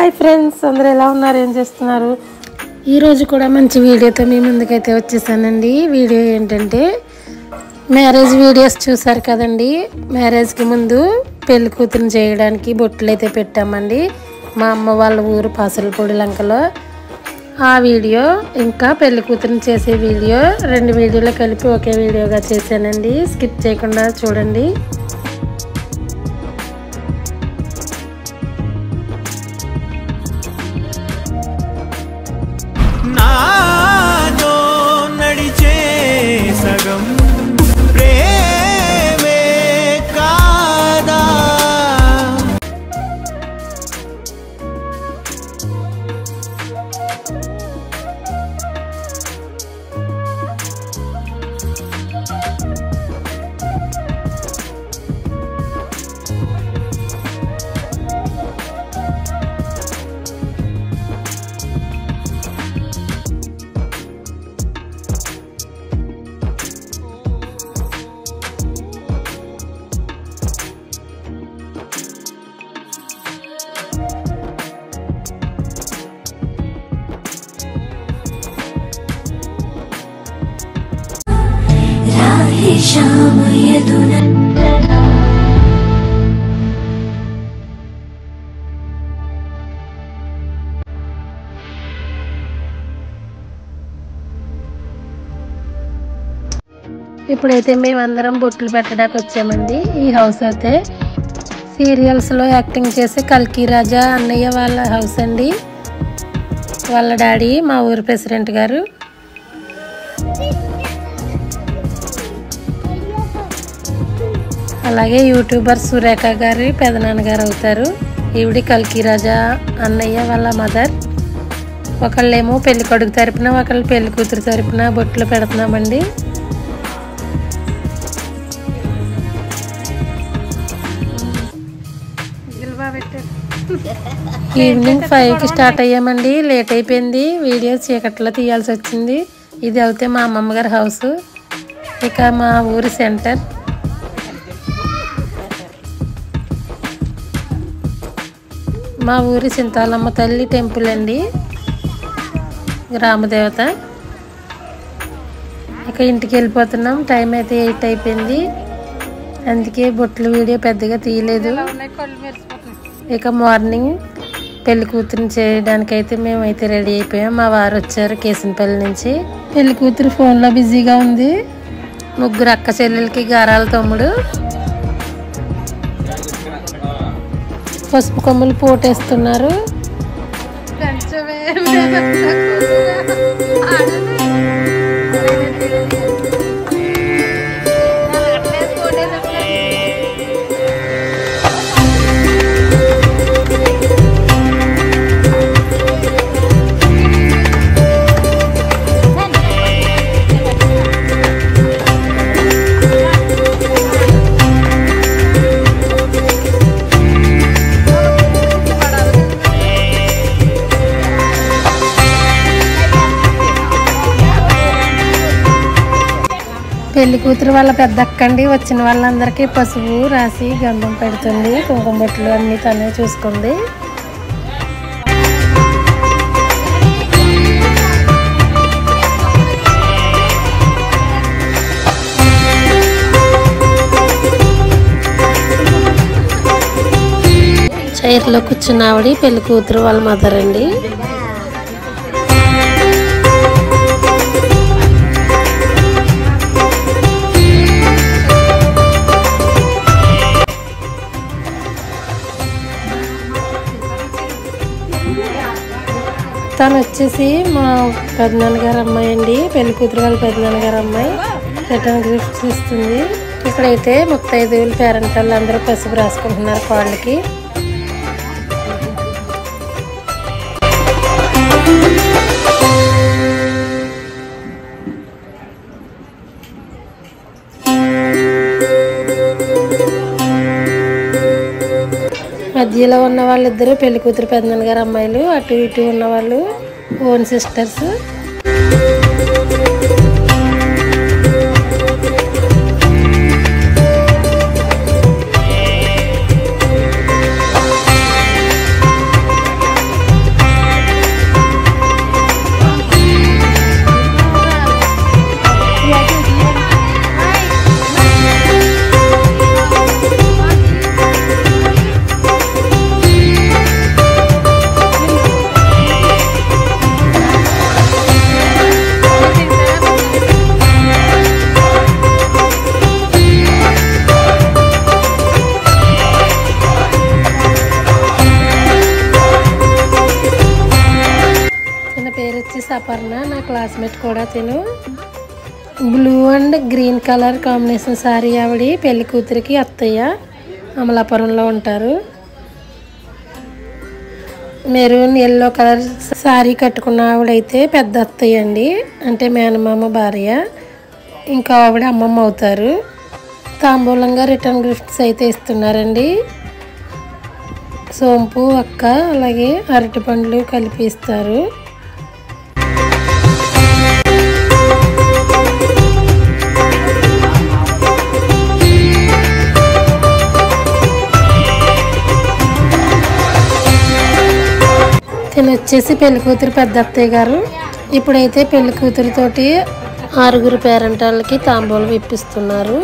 Hi friends, అందరూ ఎలా ఉన్నారు, ఏం చేస్తున్నారు? ఈరోజు కూడా మంచి వీడియోతో మీ ముందుకైతే వచ్చేసానండి. వీడియో ఏంటంటే మ్యారేజ్ వీడియోస్ చూసారు కదండి. మ్యారేజ్కి ముందు పెళ్లి కూతురుని చేయడానికి బొట్లు అయితే పెట్టామండి మా అమ్మ వాళ్ళ ఊరు పాసలపూడి లంకలో. ఆ వీడియో ఇంకా పెళ్లి కూతురుని చేసే వీడియో రెండు వీడియోలు కలిపి ఒకే వీడియోగా చేశానండి. స్కిప్ చేయకుండా చూడండి. ఇప్పుడైతే మేమందరం బొట్లు పెట్టడానికి వచ్చామండి. ఈ హౌస్ అయితే సీరియల్స్లో యాక్టింగ్ చేసే కల్కి రాజా అన్నయ్య వాళ్ళ హౌస్ అండి. వాళ్ళ డాడీ మా ఊరు ప్రెసిడెంట్ గారు. అలాగే యూట్యూబర్ సురేఖ గారి పెదనాన్నగారు అవుతారు. ఈవిడి కల్కి రాజా అన్నయ్య వాళ్ళ మదర్. ఒకళ్ళేమో పెళ్లి కొడుకు తరపున, ఒకళ్ళు పెళ్లి కూతురు తరపున బొట్లు పెడుతున్నామండి. ఈవినింగ్ 5కి స్టార్ట్ అయ్యామండి. లేట్ అయిపోయింది, వీడియో చీకట్లో తీయాల్సి వచ్చింది. ఇది అయితే మా అమ్మమ్మ గారి హౌస్. ఇక మా ఊరి సెంటర్. మా ఊరి చింతాలమ్మ తల్లి టెంపుల్ అండి, గ్రామదేవత. ఇక ఇంటికి వెళ్ళిపోతున్నాం. టైం అయితే 8 అయిపోయింది, అందుకే బొట్లు వీడియో పెద్దగా తీయలేదు. ఇక మార్నింగ్ పెళ్లి కూతురుని చేయడానికైతే మేమైతే రెడీ అయిపోయాం. మా వారు వచ్చారు కేసినపల్లి నుంచి. పెళ్లి కూతురు ఫోన్లో బిజీగా ఉంది. ముగ్గురు అక్క చెల్లెలకి గారాల తమ్ముడు. పసుపు కొమ్ములు పోటేస్తున్నారు. పెళ్లి కూతురు వాళ్ళ పెద్ద అక్కండి. వచ్చిన వాళ్ళందరికీ పసుపు రాసి గంధం పెడుతుంది. కుంకుమ బొట్లు అన్నీ తనే చూసుకుంది. చైర్లో కూర్చున్న ఆవిడ పెళ్లి కూతురు వాళ్ళ మదర్ అండి. తను వచ్చేసి మా పెద్దనాన్నగారు అమ్మాయి అండి. పెళ్లి కూతురు వాళ్ళ పెద్దనాన్నగారు అమ్మాయి. రిటర్న్ గిఫ్ట్స్ ఇస్తుంది. ఇక్కడైతే 35 పేరెంట్ వాళ్ళు అందరూ పసుపు రాసుకుంటున్నారు కాళ్ళకి. మధ్యలో ఉన్న వాళ్ళిద్దరూ పెళ్లి కూతురు పెద్దనాన్నగారు అమ్మాయిలు. అటు ఇటు ఉన్న వాళ్ళు ఓన్ సిస్టర్స్. క్లాస్మేట్ కూడా తిను. Blue and green colour combination sari ఆవిడ పెళ్లి కూతురికి అత్తయ్య, అమలాపురంలో ఉంటారు. మెరూన్ ఎల్లో కలర్ శారీ కట్టుకున్న ఆవిడైతే పెద్ద అత్తయ్య అండి, అంటే మేనమామ భార్య. ఇంకా ఆవిడ అమ్మమ్మ అవుతారు. తాంబూలంగా రిటర్న్ గిఫ్ట్స్ అయితే ఇస్తున్నారండి. సోంపు, అక్క, అలాగే అరటి పండ్లు కలిపి ఇస్తారు. తిను వచ్చేసి పెళ్లి కూతురు పెద్ద అత్తయ్య గారు. ఇప్పుడైతే పెళ్లి కూతురుతోటి 6 పేరెంటాళ్ళకి తాంబూలం ఇప్పిస్తున్నారు.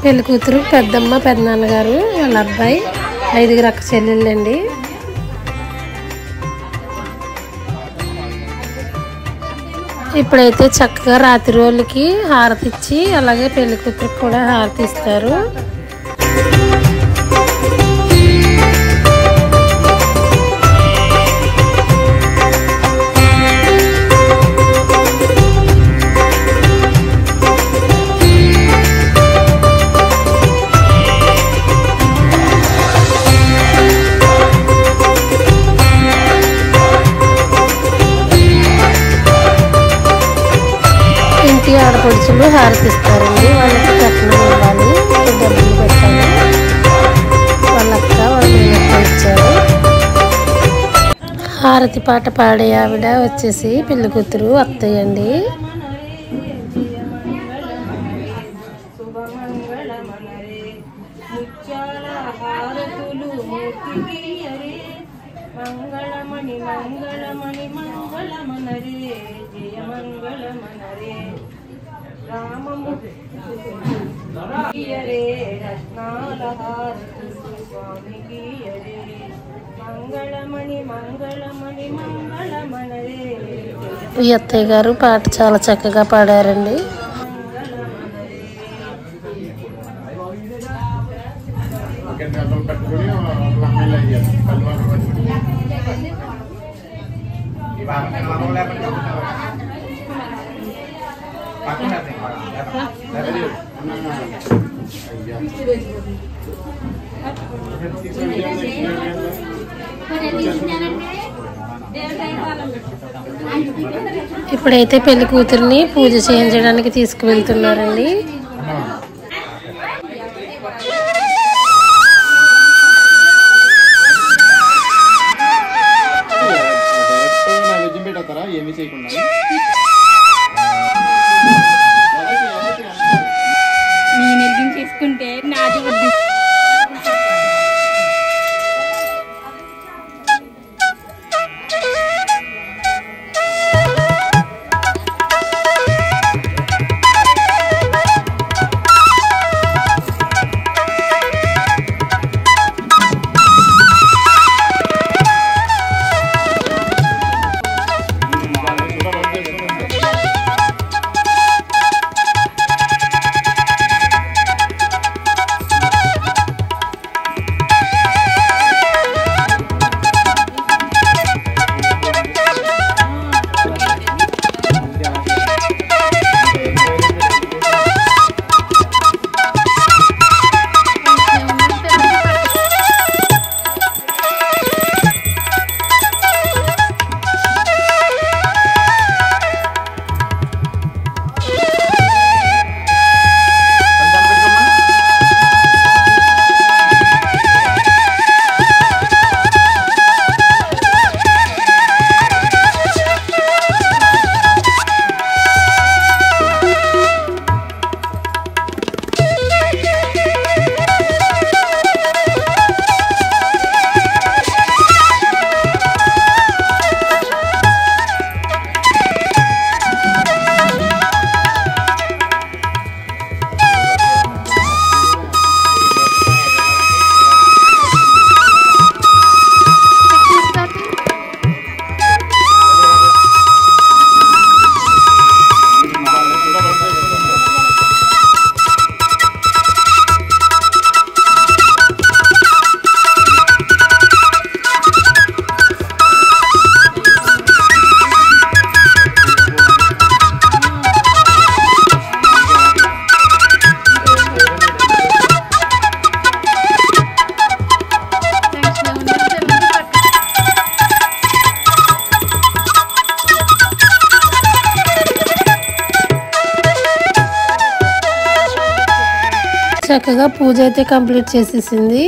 పెళ్లి కూతురు పెద్దమ్మ, పెద్దనాన్నగారు, వాళ్ళ అబ్బాయి, 5 అక్క చెల్లెళ్ళండి. ఇప్పుడైతే చక్కగా రాత్రి రోజులకి హారతి ఇచ్చి అలాగే పెళ్లి కూతురికి కూడా హారతి ఇస్తారు. ఆడపడుచులు హారతిస్తారండి. వాళ్ళకి కట్నం ఇవ్వాలి, డబ్బులు పెట్టాలి. వాళ్ళ అక్క వాళ్ళ ఇచ్చారు. హారతి పాట పాడే ఆవిడ వచ్చేసి పెళ్లి కూతురు అత్తయ్య అండి. మంగళమణి మంగళమణి మంగళమనరే జయ మంగళమనరే రామమురే రత్నాల హారతులు స్వామికి మంగళమణి మంగళమణి మంగళమనరే. ఈ అత్తయ్య గారు పాట చాలా చక్కగా పాడారండి. ఇప్పుడైతే పెళ్లి కూతురిని పూజ చేయించడానికి తీసుకువెళ్తున్నారండి. చేసుకుంటే నాది చక్కగా పూజ అయితే కంప్లీట్ చేసేసింది.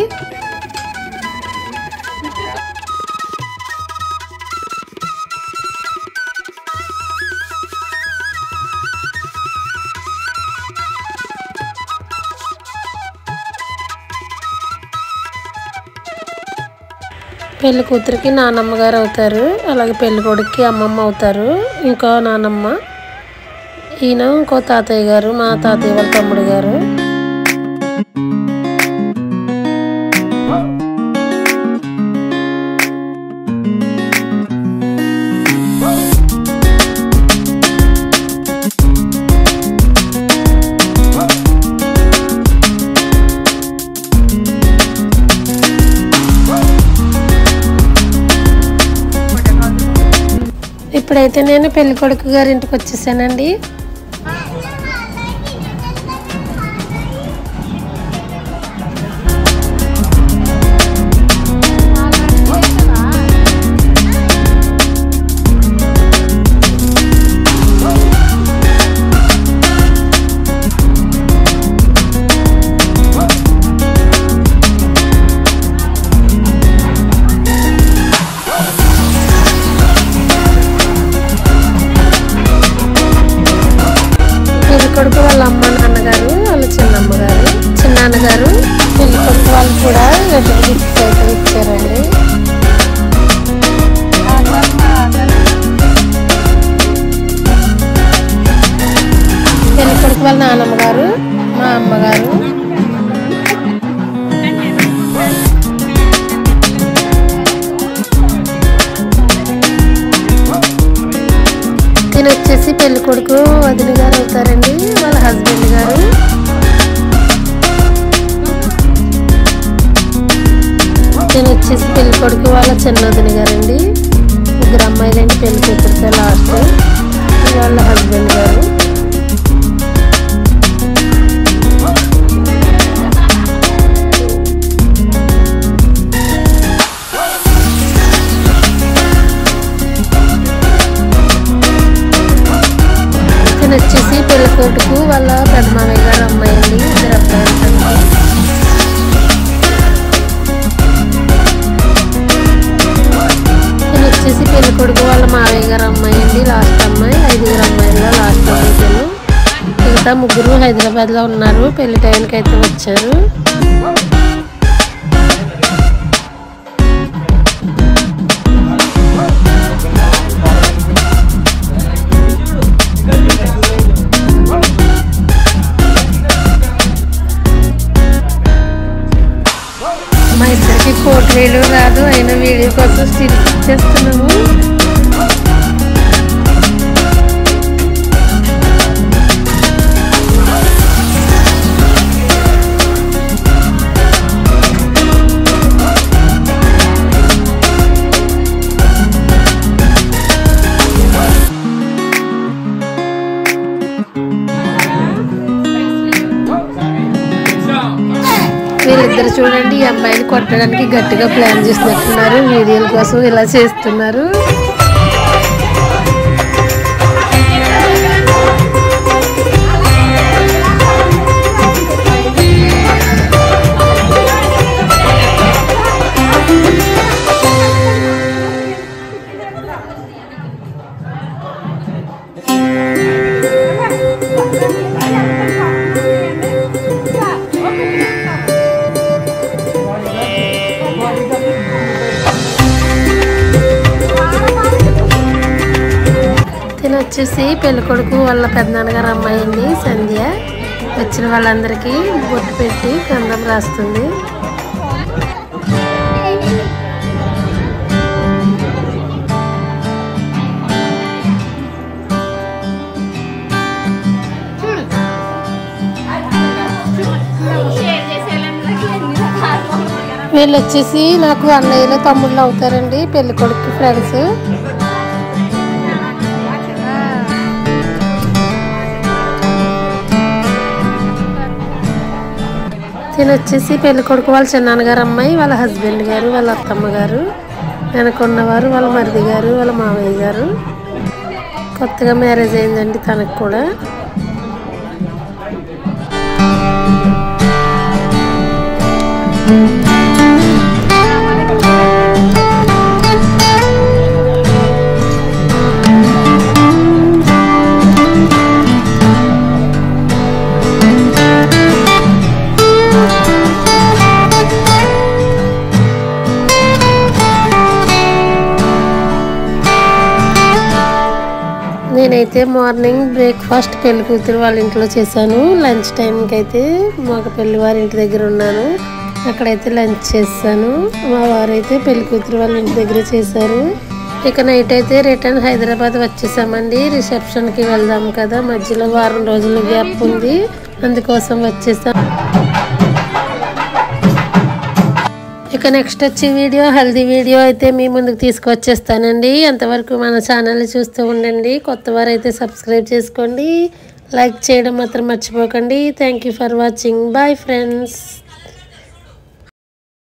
పెళ్లి కూతురికి నానమ్మ గారు అవుతారు, అలాగే పెళ్లి కొడుక్కి అమ్మమ్మ అవుతారు. ఇంకో నానమ్మ, ఈయన ఇంకో తాతయ్య గారు, మా తాతయ్య వాళ్ళ తమ్ముడు గారు. ఇప్పుడైతే నేను పెళ్లి కొడుకు గారి ఇంటికి వచ్చేసానండి. కొడుకు వాళ్ళ అమ్మ నాన్నగారు, వాళ్ళ చిన్నమ్మగారు, చిన్నాన్నగారు, పెళ్లి కొడుకు వాళ్ళు కూడా రిటర్న్ గిఫ్ట్స్ అయితే ఇచ్చారండి. పెళ్లి కొడుకు వాళ్ళ నాన్నమ్మ గారు, మా అమ్మగారు, ఈయన వచ్చేసి పెళ్లి కొడుకు వదిన గారు అవుతారండి, వాళ్ళ హస్బెండ్ గారు. ఈయన వచ్చేసి పెళ్లి కొడుకు వాళ్ళ చిన్న వదిన గారండి. ముగ్గురు అమ్మాయిలండి, పెళ్లి కూతురుతో లాస్ట్ వాళ్ళ హస్బెండ్ గారు. వచ్చేసి పెళ్లి కొడుకు వాళ్ళ పెద్ద మామయ్య గారు అమ్మాయి అండి, ఇద్దరు అబ్బాయిలు. నేను వచ్చేసి పెళ్లి కొడుకు వాళ్ళ మామయ్య గారు అమ్మాయి అండి, లాస్ట్ అమ్మాయి. 5 అమ్మాయిల్లో లాస్ట్ అమ్మాయి. మిగతా ముగ్గురు హైదరాబాద్లో ఉన్నారు, పెళ్లి టైంకి అయితే వచ్చారు. మా ఇద్దరికి ఫోటోలు రాదు, అయినా వీడియో కోసం స్టిల్ చేస్తున్నాము. వీళ్ళిద్దరు చూడండి, ఈ అమ్మాయిని కొట్టడానికి గట్టిగా ప్లాన్ చేస్తున్నట్టున్నారు. వీడియోల కోసం ఇలా చేస్తున్నారు. వచ్చేసి పెళ్లి కొడుకు వాళ్ళ పెద్దనాన్నగారు అమ్మాయి అండి, సంధ్య. వచ్చిన వాళ్ళందరికీ బొట్టు పెట్టి గంధం రాస్తుంది. వీళ్ళు వచ్చేసి నాకు అన్నయ్యలు తమ్ముళ్ళు అవుతారండి, పెళ్లి కొడుకు ఫ్రెండ్స్. తిని వచ్చేసి పెళ్లి కొడుకు వాళ్ళ చిన్నాన్నగారు అమ్మాయి, వాళ్ళ హస్బెండ్ గారు, వాళ్ళ అత్తమ్మ గారు, వెనకున్నవారు వాళ్ళ మరిది గారు, వాళ్ళ మామయ్య గారు. కొత్తగా మ్యారేజ్ అయిందండి తనకు కూడా. నేనైతే మార్నింగ్ బ్రేక్ఫాస్ట్ పెళ్లి కూతురు వాళ్ళ ఇంట్లో చేశాను. లంచ్ టైంకి అయితే మాకు పెళ్లి వారి ఇంటి దగ్గర ఉన్నాను, అక్కడైతే లంచ్ చేశాను. మా వారైతే పెళ్లి కూతురు వాళ్ళ ఇంటి దగ్గర చేశారు. ఇక నైట్ అయితే రిటర్న్ హైదరాబాద్ వచ్చేసామండి. రిసెప్షన్కి వెళ్దాం కదా, మధ్యలో వారం రోజులు గ్యాప్ ఉంది, అందుకోసం వచ్చేసాం. ఇక నెక్స్ట్ వచ్చే వీడియో హెల్దీ వీడియో అయితే మీ ముందుకు తీసుకొచ్చేస్తానండి. అంతవరకు మన ఛానల్ని చూస్తూ ఉండండి. కొత్త వారైతే సబ్స్క్రైబ్ చేసుకోండి, లైక్ చేయడం మాత్రం మర్చిపోకండి. Thank you for watching. Bye friends.